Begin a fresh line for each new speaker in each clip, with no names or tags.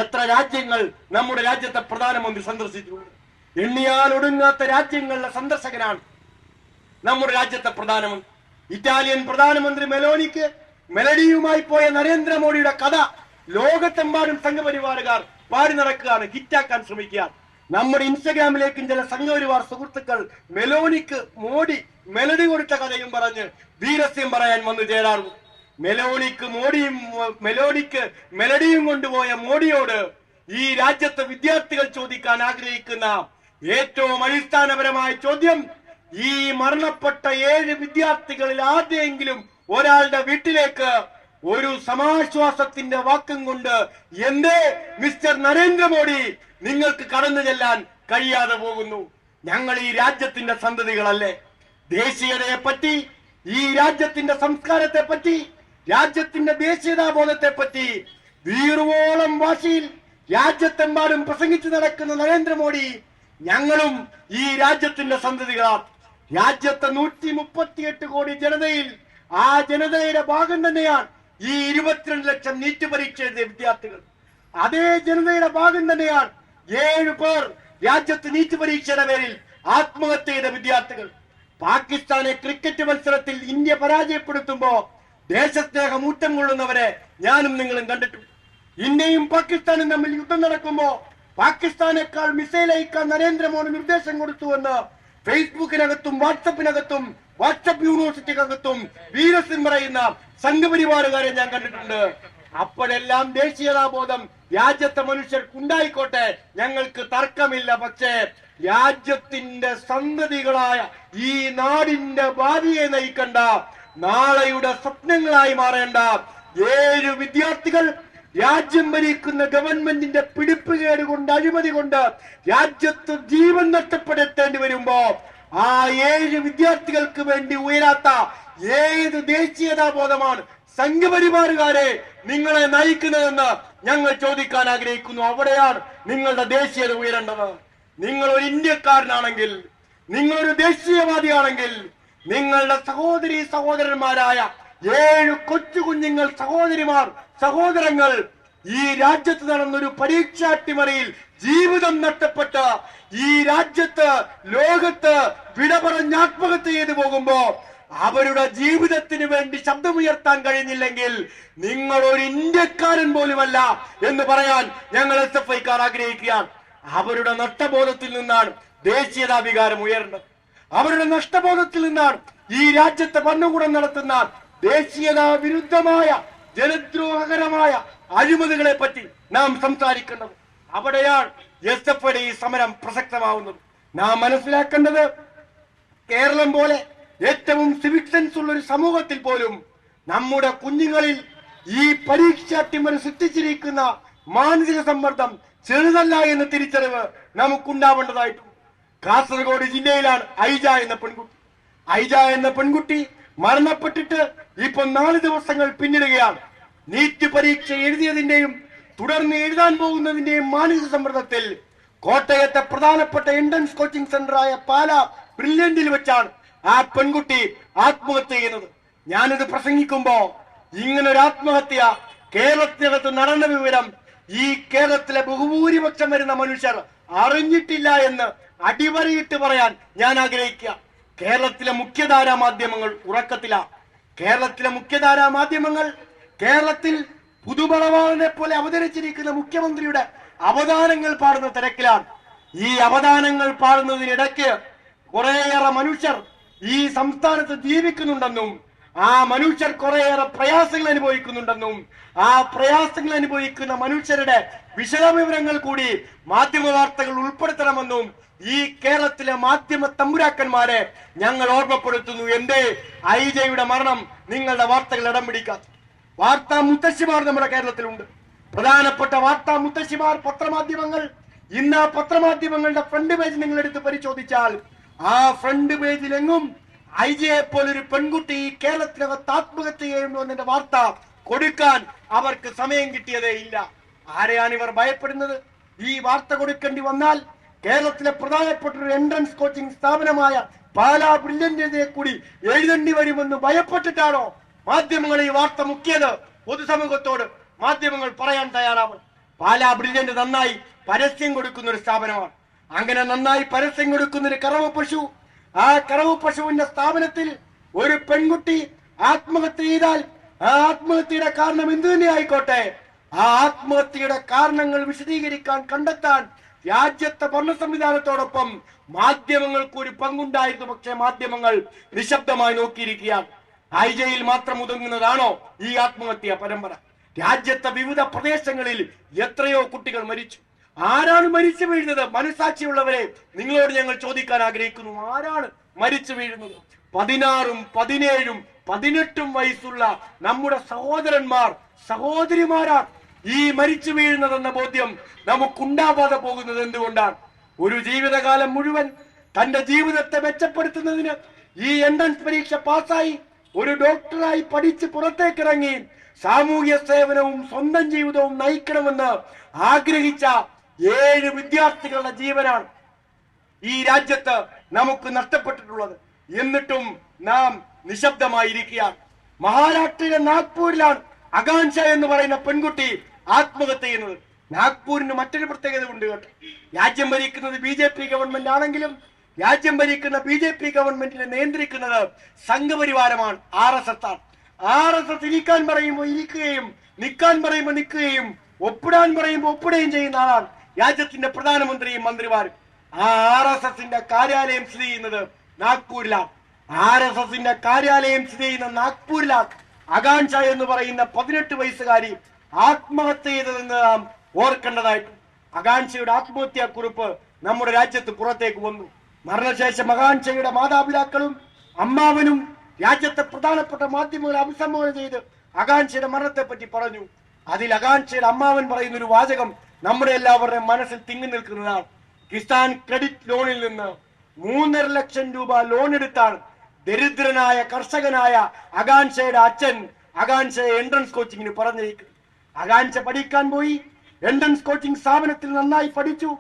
എത്ര രാജ്യങ്ങൾ നമ്മുടെ രാജ്യത്തെ പ്രധാനമന്ത്രി സന്ദർശിച്ചിട്ടുണ്ട്? എണ്ണിയാൽ ഒടുങ്ങാത്ത രാജ്യങ്ങളിലെ സന്ദർശകനാണ് നമ്മുടെ രാജ്യത്തെ പ്രധാനമന്ത്രി. ഇറ്റാലിയൻ പ്രധാനമന്ത്രി മെലഡിയുമായി പോയ നരേന്ദ്രമോദിയുടെ കഥ ലോകത്തെമ്പാടും സംഘപരിവാറുകാർ പാടി നടക്കുകയാണ്, ഹിറ്റാക്കാൻ ശ്രമിക്കുകയാണ്. നമ്മുടെ ഇൻസ്റ്റഗ്രാമിലേക്കും ചില സംഘപരിവാർ സുഹൃത്തുക്കൾ മെലോണിക്ക് മെലഡി കൊടുത്ത കഥയും പറഞ്ഞ് വീരസ്യം പറയാൻ വന്നു ചേരാറുണ്ട്. മെലോണിക്ക് മെലഡിയും കൊണ്ടുപോയ മോഡിയോട് ഈ രാജ്യത്തെ വിദ്യാർത്ഥികൾ ചോദിക്കാൻ ആഗ്രഹിക്കുന്ന ഏറ്റവും അടിസ്ഥാനപരമായ ചോദ്യം, ഈ മരണപ്പെട്ട 7 വിദ്യാർത്ഥികളിൽ ആദ്യമെങ്കിലും ഒരാളുടെ വീട്ടിലേക്ക് ഒരു സമാശ്വാസത്തിന്റെ വാക്കും കൊണ്ട് എന്തേ മിസ്റ്റർ നരേന്ദ്രമോദി നിങ്ങൾക്ക് കടന്നു ചെല്ലാൻ കഴിയാതെ പോകുന്നു? ഞങ്ങൾ ഈ രാജ്യത്തിന്റെ സന്തതികളല്ലേ? ദേശീയതയെ പറ്റി, ഈ രാജ്യത്തിന്റെ സംസ്കാരത്തെ പറ്റി, രാജ്യത്തിന്റെ ദേശീയതാബോധത്തെ പറ്റി വീറുവോളം ഭാഷയിൽ രാജ്യത്തെമ്പാടും പ്രസംഗിച്ചു നടക്കുന്ന നരേന്ദ്രമോദി ഞങ്ങളും ഈ രാജ്യത്തിന്റെ സന്തതികളാണ്. രാജ്യത്തെ 138 കോടി ജനതയിൽ ആ ജനതയുടെ ഭാഗം തന്നെയാണ് ഈ 22 ലക്ഷം നീറ്റ് പരീക്ഷ എഴുതിയ വിദ്യാർത്ഥികൾ. അതേ ജനതയുടെ ഭാഗം തന്നെയാണ് 7 പേർ രാജ്യത്ത് നീറ്റ് പരീക്ഷയുടെ പേരിൽ ആത്മഹത്യ ചെയ്ത വിദ്യാർത്ഥികൾ. പാകിസ്ഥാനെ ക്രിക്കറ്റ് മത്സരത്തിൽ ഇന്ത്യ പരാജയപ്പെടുത്തുമ്പോ ദേശസ്നേഹം ഊറ്റം കൊള്ളുന്നവരെ ഞാനും നിങ്ങളും കണ്ടിട്ടുണ്ട്. ഇന്ത്യയും പാകിസ്ഥാനും തമ്മിൽ യുദ്ധം നടക്കുമ്പോ പാകിസ്ഥാനേക്കാൾ മിസൈൽ അയക്കാൻ നരേന്ദ്രമോദി നിർദ്ദേശം കൊടുത്തുവെന്ന് ഫേസ്ബുക്കിനകത്തും വാട്സപ്പ് യൂണിവേഴ്സിറ്റിക്കകത്തും വീരസ്യം പറയുന്ന സംഘപരിവാറുകാരെ ഞാൻ കണ്ടിട്ടുണ്ട്. അപ്പോഴെല്ലാം ദേശീയതാബോധം രാജ്യത്തെ മനുഷ്യർക്കുണ്ടായിക്കോട്ടെ, ഞങ്ങൾക്ക് തർക്കമില്ല. പക്ഷേ രാജ്യത്തിന്റെ സന്തതികളായ ഈ നാടിന്റെ ഭാവിയെ നയിക്കണ്ട, നാളെയുടെ സ്വപ്നങ്ങളായി മാറേണ്ട 7 വിദ്യാർത്ഥികൾ രാജ്യം ഭരിക്കുന്ന ഗവൺമെന്റിന്റെ പിടിപ്പുകേട് കൊണ്ട്, അഴിമതി കൊണ്ട് രാജ്യത്ത് ജീവൻ നഷ്ടപ്പെടുത്തേണ്ടി വരുമ്പോ ആ 7 വിദ്യാർത്ഥികൾക്ക് വേണ്ടി ഉയരാത്ത ഏത് ദേശീയതാബോധമാണ് സംഘപരിവാറുകാരെ നിങ്ങളെ നയിക്കുന്നതെന്ന് ഞങ്ങൾ ചോദിക്കാൻ ആഗ്രഹിക്കുന്നു. അവിടെയാണ് നിങ്ങളുടെ ദേശീയത ഉയരേണ്ടത്. നിങ്ങൾ ഒരു ഇന്ത്യക്കാരനാണെങ്കിൽ, നിങ്ങളൊരു ദേശീയവാദിയാണെങ്കിൽ, നിങ്ങളുടെ സഹോദരന്മാരായ 7 കൊച്ചു കുഞ്ഞുങ്ങൾ, സഹോദരങ്ങൾ ഈ രാജ്യത്ത് നടന്നൊരു പരീക്ഷാട്ടിമറിയിൽ ജീവിതം നഷ്ടപ്പെട്ട ഈ രാജ്യത്ത്, ലോകത്ത് വിട പറഞ്ഞ് ആത്മഹത്യ ചെയ്തു പോകുമ്പോ അവരുടെ ജീവിതത്തിന് വേണ്ടി ശബ്ദമുയർത്താൻ കഴിഞ്ഞില്ലെങ്കിൽ നിങ്ങൾ ഒരു ഇന്ത്യക്കാരൻ പോലുമല്ല എന്ന് പറയാൻ ഞങ്ങൾ SFIക്കാർ ആഗ്രഹിക്കുകയാണ്. അവരുടെ നഷ്ടബോധത്തിൽ നിന്നാണ് ദേശീയതാ വികാരം ഉയർന്നത്. അവരുടെ നഷ്ടബോധത്തിൽ നിന്നാണ് ഈ രാജ്യത്തെ ഭരണകൂടം നടത്തുന്ന ദേശീയതാ വിരുദ്ധമായ, ജനദ്രോഹകരമായ അഴിമതികളെ പറ്റി നാം സംസാരിക്കേണ്ടത്. അവിടെയാണ് SFIയുടെ ഈ സമരം പ്രസക്തമാവുന്നത്. നാം മനസ്സിലാക്കേണ്ടത്, കേരളം പോലെ ഏറ്റവും സിവിക് സെൻസ് ഉള്ള ഒരു സമൂഹത്തിൽ പോലും നമ്മുടെ കുഞ്ഞുങ്ങളിൽ ഈ പരീക്ഷാട്ടിമറി സൃഷ്ടിച്ചിരിക്കുന്ന മാനസിക സമ്മർദ്ദം ചെറുതല്ല എന്ന തിരിച്ചറിവ് നമുക്കുണ്ടാവേണ്ടതായിട്ടുണ്ട്. കാസർഗോഡ് ജില്ലയിലാണ് ഐജ എന്ന പെൺകുട്ടി മരണപ്പെട്ടിട്ട് ഇപ്പൊ 4 ദിവസങ്ങൾ പിന്നിടുകയാണ്. നീറ്റ് പരീക്ഷ എഴുതിയതിന്റെയും തുടർന്ന് എഴുതാൻ പോകുന്നതിന്റെയും മാനസിക സമ്മർദ്ദത്തിൽ കോട്ടയത്തെ പ്രധാനപ്പെട്ട എൻട്രൻസ് കോച്ചിങ് സെന്ററായ പാലാ ബ്രില്യന്റിൽ വെച്ചാണ് ആ പെൺകുട്ടി ആത്മഹത്യ ചെയ്യുന്നത്. ഞാനിത് പ്രസംഗിക്കുമ്പോ ഇങ്ങനൊരു ആത്മഹത്യ കേരളത്തിനകത്ത് നടന്ന വിവരം ഈ കേരളത്തിലെ ബഹുഭൂരിപക്ഷം വരുന്ന മനുഷ്യർ അറിഞ്ഞിട്ടില്ല എന്ന് അടിവരയിട്ട് പറയാൻ ഞാൻ ആഗ്രഹിക്കുക. കേരളത്തിലെ മുഖ്യധാരാ മാധ്യമങ്ങൾ ഉറക്കത്തിലാണ്. കേരളത്തിലെ മുഖ്യധാരാ മാധ്യമങ്ങൾ കേരളത്തിൽ പുതുമണവാളനെ പോലെ അവതരിച്ചിരിക്കുന്ന മുഖ്യമന്ത്രിയുടെ അവദാനങ്ങൾ പാടുന്ന തിരക്കിലാണ്. ഈ അവദാനങ്ങൾ പാടുന്നതിനിടയ്ക്ക് കുറേയേറെ മനുഷ്യർ ഈ സംസ്ഥാനത്ത് ജീവിക്കുന്നുണ്ടെന്നും ആ മനുഷ്യർ കുറേയേറെ പ്രയാസങ്ങൾ അനുഭവിക്കുന്നുണ്ടെന്നും ആ പ്രയാസങ്ങൾ അനുഭവിക്കുന്ന മനുഷ്യരുടെ വിശദവിവരങ്ങൾ കൂടി മാധ്യമ വാർത്തകൾ ഉൾപ്പെടുത്തണമെന്നും ഈ കേരളത്തിലെ മാധ്യമ തമ്പുരാക്കന്മാരെ ഞങ്ങൾ ഓർമ്മപ്പെടുത്തുന്നു. എന്തേ ഐജയുടെ മരണം നിങ്ങളുടെ വാർത്തകൾ ഇടം പിടിക്കാത്ത? വാർത്താ മുത്തശ്ശിമാർ നമ്മുടെ കേരളത്തിലുണ്ട്. പ്രധാനപ്പെട്ട വാർത്താ മുത്തശ്ശിമാർ, പത്രമാധ്യമങ്ങൾ. ഇന്ന് ആ പത്രമാധ്യമങ്ങളുടെ ഫ്രണ്ട് പേജ് നിങ്ങൾ എടുത്ത് പരിശോധിച്ചാൽ ആ ഫ്രണ്ട് പേജിലെങ്ങും ഐജയെ പോലൊരു പെൺകുട്ടി ഈ കേരളത്തിനകത്ത് ആത്മഹത്യ ചെയ്യുന്നു എന്നതിന്റെ വാർത്ത കൊടുക്കാൻ അവർക്ക് സമയം കിട്ടിയതേ ഇല്ല. ആരെയാണ് ഇവർ ഭയപ്പെടുന്നത്? ഈ വാർത്ത കൊടുക്കേണ്ടി വന്നാൽ കേരളത്തിലെ പ്രധാനപ്പെട്ട ഒരു എൻട്രൻസ് കോച്ചിങ് സ്ഥാപനമായ പാലാ ബ്രില്യന്റിനെ കൂടി എഴുതേണ്ടി വരുമെന്ന് ഭയപ്പെട്ടിട്ടാണോ മാധ്യമങ്ങൾ ഈ വാർത്ത മുക്കിയത്? പൊതുസമൂഹത്തോട് മാധ്യമങ്ങൾ പറയാൻ തയ്യാറാവണം. പാലാ ബ്രില്യന്റ് നന്നായി പരസ്യം കൊടുക്കുന്ന ഒരു സ്ഥാപനമാണ്. അങ്ങനെ നന്നായി പരസ്യം കൊടുക്കുന്ന ഒരു കറവ പശു, ആ കറവ പശുവിന്റെ സ്ഥാപനത്തിൽ ഒരു പെൺകുട്ടി ആത്മഹത്യ ചെയ്താൽ ആ ആത്മഹത്യയുടെ കാരണം എന്തു തന്നെ ആയിക്കോട്ടെ, ആ ആത്മഹത്യയുടെ കാരണങ്ങൾ വിശദീകരിക്കാൻ കണ്ടെത്താൻ രാജ്യത്തെ ഭരണ സംവിധാനത്തോടൊപ്പം മാധ്യമങ്ങൾക്ക് ഒരു പങ്കുണ്ടായിരുന്നു. പക്ഷേ മാധ്യമങ്ങൾ നിശബ്ദമായി നോക്കിയിരിക്കുകയാണ്. ഐജയിൽ മാത്രം ഒതുങ്ങുന്നതാണോ ഈ ആത്മഹത്യ പരമ്പര? രാജ്യത്തെ വിവിധ പ്രദേശങ്ങളിൽ എത്രയോ കുട്ടികൾ മരിച്ചു. ആരാണ് മരിച്ചു വീഴുന്നത്? മനസാക്ഷിയുള്ളവരെ, നിങ്ങളോട് ഞങ്ങൾ ചോദിക്കാൻ ആഗ്രഹിക്കുന്നു, ആരാണ് മരിച്ചു വീഴുന്നത്? 16ഉം 17ഉം 18ഉം വയസ്സുള്ള നമ്മുടെ സഹോദരന്മാർ സഹോദരിമാരാണ് ഈ മരിച്ചു വീഴുന്നതെന്ന ബോധ്യം നമുക്കുണ്ടാവാതെ പോകുന്നത് എന്തുകൊണ്ടാണ്? ഒരു ജീവിതകാലം മുഴുവൻ തന്റെ ജീവിതത്തെ മെച്ചപ്പെടുത്തുന്നതിന് ഈ എൻട്രൻസ് പരീക്ഷ പാസ്സായി ഒരു ഡോക്ടറായി പഠിച്ച് പുറത്തേക്കിറങ്ങി സാമൂഹ്യ സേവനവും സ്വന്തം ജീവിതവും നയിക്കണമെന്ന് ആഗ്രഹിച്ച 7 വിദ്യാർത്ഥികളുടെ ജീവനാണ് ഈ രാജ്യത്ത് നമുക്ക് നഷ്ടപ്പെട്ടിട്ടുള്ളത്. എന്നിട്ടും നാം നിശബ്ദമായിരിക്കുകയാണ്. മഹാരാഷ്ട്രയിലെ നാഗ്പൂരിലാണ് ആകാംക്ഷ എന്ന് പറയുന്ന പെൺകുട്ടി ആത്മഹത്യ ചെയ്യുന്നത്. നാഗ്പൂരിന് മറ്റൊരു പ്രത്യേകത ഉണ്ട് കേട്ടോ. രാജ്യം ഭരിക്കുന്നത് BJP ഗവൺമെന്റ് ആണെങ്കിലും രാജ്യം ഭരിക്കുന്ന BJP ഗവൺമെന്റിനെ നിയന്ത്രിക്കുന്നത് സംഘപരിവാരമാണ്, RSS ആണ്. RSS ഇരിക്കാൻ പറയുമ്പോൾ ഇരിക്കുകയും നിൽക്കാൻ പറയുമ്പോൾ നിൽക്കുകയും ഒപ്പിടാൻ പറയുമ്പോൾ ഒപ്പിടുകയും ചെയ്യുന്ന ആളാണ് രാജ്യത്തിന്റെ പ്രധാനമന്ത്രിയും മന്ത്രിമാരും. ആ RSSന്റെ കാര്യാലയം സ്ഥിതി ചെയ്യുന്നത് നാഗ്പൂരിലാണ്. RSSന്റെ കാര്യാലയം സ്ഥിതി ചെയ്യുന്ന നാഗ്പൂരിലാണ് ആകാംക്ഷ എന്ന് പറയുന്ന 18 വയസ്സുകാരി ആത്മഹത്യ ചെയ്തതെന്ന് നാം ഓർക്കേണ്ടതായിട്ടുണ്ട്. ആകാംക്ഷയുടെ ആത്മഹത്യാ കുറിപ്പ് നമ്മുടെ രാജ്യത്ത് പുറത്തേക്ക് വന്നു. മരണശേഷം ആകാംക്ഷയുടെ മാതാപിതാക്കളും അമ്മാവനും രാജ്യത്തെ പ്രധാനപ്പെട്ട മാധ്യമങ്ങളെ അഭിസംബോധന ചെയ്ത് ആകാംക്ഷയുടെ മരണത്തെ പറ്റി പറഞ്ഞു. അതിൽ ആകാംക്ഷയുടെ അമ്മാവൻ പറയുന്ന ഒരു വാചകം നമ്മുടെ എല്ലാവരുടെയും മനസ്സിൽ തിങ്ങി നിൽക്കുന്നതാണ്. കിസാൻ ക്രെഡിറ്റ് ലോണിൽ നിന്ന് 3.5 ലക്ഷം രൂപ ലോൺ എടുത്താണ് ദരിദ്രനായ കർഷകനായ ആകാംക്ഷയുടെ അച്ഛൻ ആകാംക്ഷയെ എൻട്രൻസ് കോച്ചിങ്ങിന് പറഞ്ഞിരിക്കുന്നത്. ആകാംക്ഷ പഠിക്കാൻ പോയി, എൻട്രൻസ് കോച്ചിങ് സ്ഥാപനത്തിൽ നന്നായി പഠിച്ചു,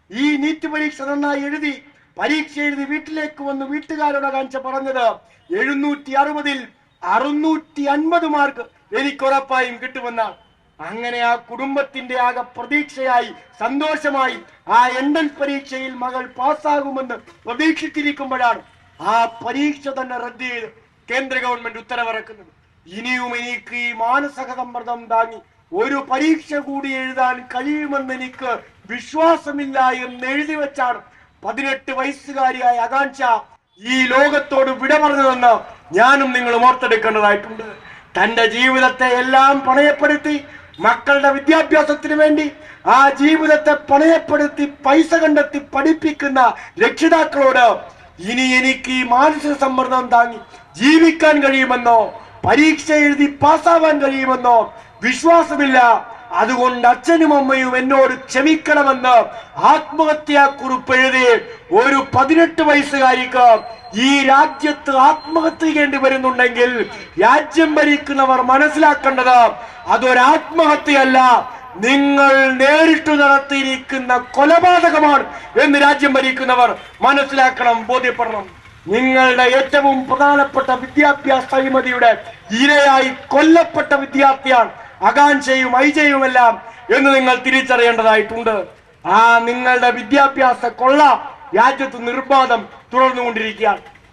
ഈ നീറ്റ് പരീക്ഷ നന്നായി എഴുതി, പരീക്ഷ എഴുതി വീട്ടിലേക്ക് വന്ന് വീട്ടുകാരോട് ആകാംക്ഷ പറഞ്ഞത് 760-ൽ 650 മാർക്ക് എനിക്ക് ഉറപ്പായും കിട്ടുമെന്നാണ്. അങ്ങനെ ആ കുടുംബത്തിന്റെ ആകെ പ്രതീക്ഷയായി സന്തോഷമായി ആ എൻട്രൻസ് പരീക്ഷയിൽ മകൾ പാസ്സാകുമെന്ന് പ്രതീക്ഷിച്ചിരിക്കുമ്പോഴാണ് ആ പരീക്ഷ തന്നെ റദ്ദ് ചെയ്ത് കേന്ദ്ര ഗവൺമെന്റ് ഉത്തരവിറക്കുന്നത്. ഇനിയും എനിക്ക് ഈ മാനസിക സമ്മർദ്ദം താങ്ങി ഒരു പരീക്ഷ കൂടി എഴുതാൻ കഴിയുമെന്ന് എനിക്ക് വിശ്വാസമില്ല എന്ന് എഴുതി വെച്ചാണ് 18 വയസ്സുകാരിയായ ആകാംക്ഷ ഈ ലോകത്തോട് വിട പറഞ്ഞതെന്ന് ഞാനും നിങ്ങളും ഓർത്തെടുക്കേണ്ടതായിട്ടുണ്ട്. തന്റെ ജീവിതത്തെ എല്ലാം പണയപ്പെടുത്തി മക്കളുടെ വിദ്യാഭ്യാസത്തിന് വേണ്ടി ആ ജീവിതത്തെ പണയപ്പെടുത്തി പൈസ കണ്ടെത്തി പഠിപ്പിക്കുന്ന രക്ഷിതാക്കളോട് ഇനി എനിക്ക് ഈ മാനസിക സമ്മർദ്ദം താങ്ങി ജീവിക്കാൻ കഴിയുമെന്നോ പരീക്ഷ എഴുതി പാസ്സാവാൻ കഴിയുമെന്നോ വിശ്വാസമില്ല. അതുകൊണ്ട് അച്ഛനും അമ്മയും എന്നോട് ക്ഷമിക്കണമെന്ന് ആത്മഹത്യാ കുറിപ്പ് എഴുതി ഒരു 18 വയസ്സുകാരിക്ക് ഈ രാജ്യത്ത് ആത്മഹത്യ ചെയ്യേണ്ടി വരുന്നുണ്ടെങ്കിൽ രാജ്യം ഭരിക്കുന്നവർ മനസ്സിലാക്കേണ്ടത് അതൊരാത്മഹത്യയല്ല, നിങ്ങൾ നേരിട്ട് നടത്തിയിരിക്കുന്ന കൊലപാതകമാണ് എന്ന് രാജ്യം ഭരിക്കുന്നവർ മനസ്സിലാക്കണം, ബോധ്യപ്പെടണം. നിങ്ങളുടെ ഏറ്റവും പ്രധാനപ്പെട്ട വിദ്യാഭ്യാസ അഴിമതിയുടെ ഇരയായി കൊല്ലപ്പെട്ട വിദ്യാർത്ഥിയാണ് ആകാംക്ഷയും ഐജയുമെല്ലാം എന്ന് നിങ്ങൾ തിരിച്ചറിയേണ്ടതായിട്ടുണ്ട്. ആ നിങ്ങളുടെ വിദ്യാഭ്യാസ കൊള്ള രാജ്യത്ത് നിർബാധം തുടർന്നുകൊണ്ടിരിക്കുകയാണ്.